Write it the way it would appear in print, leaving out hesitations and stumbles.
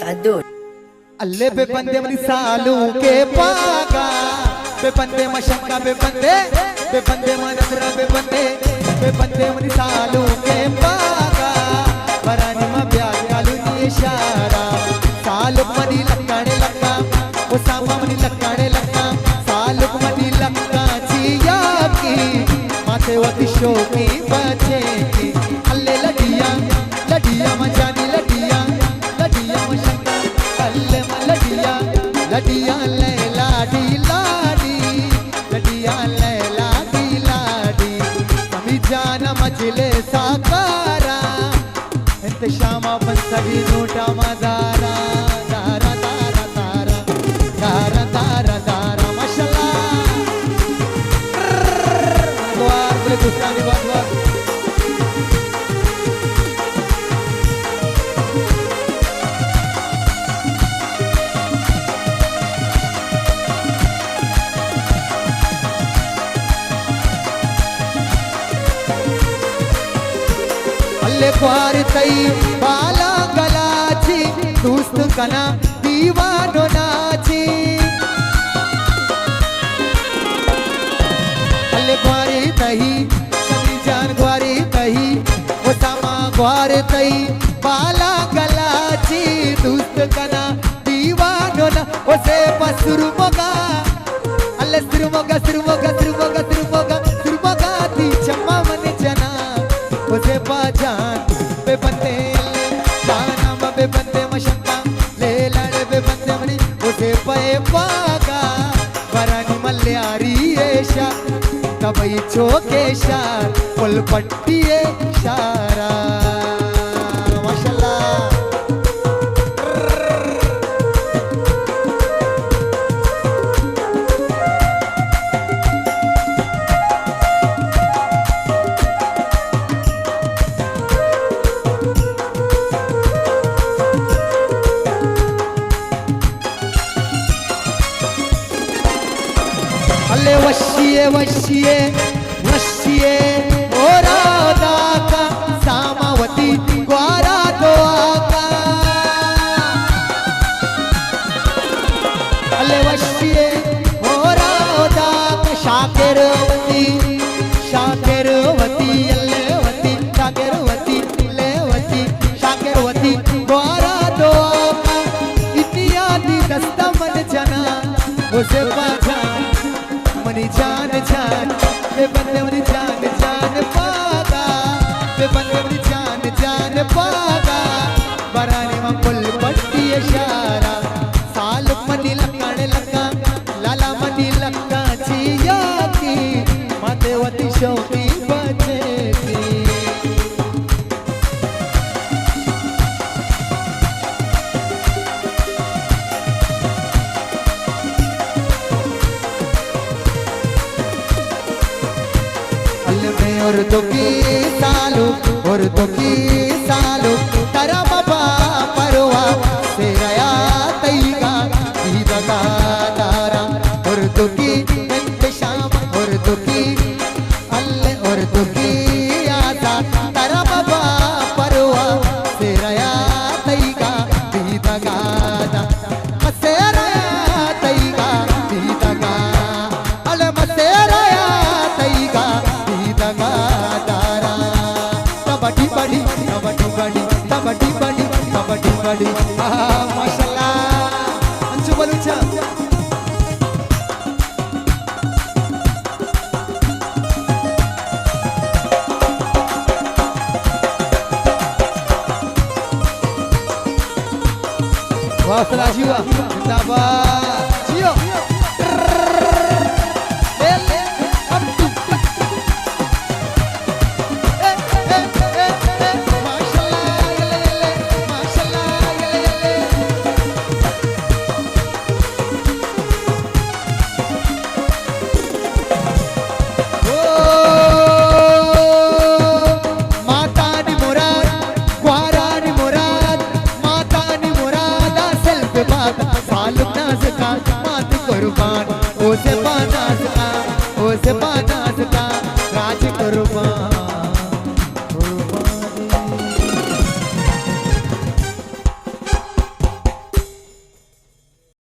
अल्ले पे बंदे मनी सालू के पागा पे बंदे मशक्का पे बंदे मनसरा पे बंदे मनी सालू के पागा बरानी मा ब्याह कालू नी इशारा सालू मनी लक्काने लक्का वो सामा मनी लक्काने लक्का सालू मनी लक्का जिया की माथे वती शोकी बचे की अल्ले लडिया मजानी लडिया मशक्का अल्ले लडिया लैला डी लाडी लडिया लैला डी लाडी कमी जाना मजले साकारा इंत शामा बंसगी नोटा मदारा दारा दारा दारा दारा दारा दारा माशाल्लाह द्वार बोले गुस्तानी बात क्वार तई बाला गलाची दोस्त कना दीवानो नाची अल्ले क्वारी तई कभी जान क्वारी तई वो सामा क्वार तई बाला गलाची दोस्त कना दीवानो ना वो से पसुरु मोगा अल्ले सुरमोगा ती चम्मा मन जना वो से पाजान पे बंदे जाना पे बंदे मशक्का ले लाड़े पे बंदे मनी उसे पे पागा बरानी मल्यारी ऐशा कबई चौके शार पुल पट्टी शारा माशाल्लाह वशिये और राधा का सामावती ग्वारा दो आका अल्ले वशिये और राधा का शाकिरवती अल्लेवती शाकिरवती ग्वारा दो आका इतियादी दस्ता मन जना उसे पाजा मनी जान पे बंदे मनी जान पागा पे बंदे मनी जान पागा बरानी मा पुल पट्टी इशारा साल मनी लक्काने लक्का लाला मनी लक्का जिया की माते वती शौकी बचे की और तो की सालो तारा बाबा परवा से गया तईगा दगा तारा और तो की शाम और तो की अल्ले और तो की आजा तारा बाबा परवा से गया तईगा दगा मसे रया तईगा दगा अल्ले मसे रया तईगा दगा कबड्डी माशाल्लाह अंशु बलूचा वाह सलाजी वाह जिंदाबाद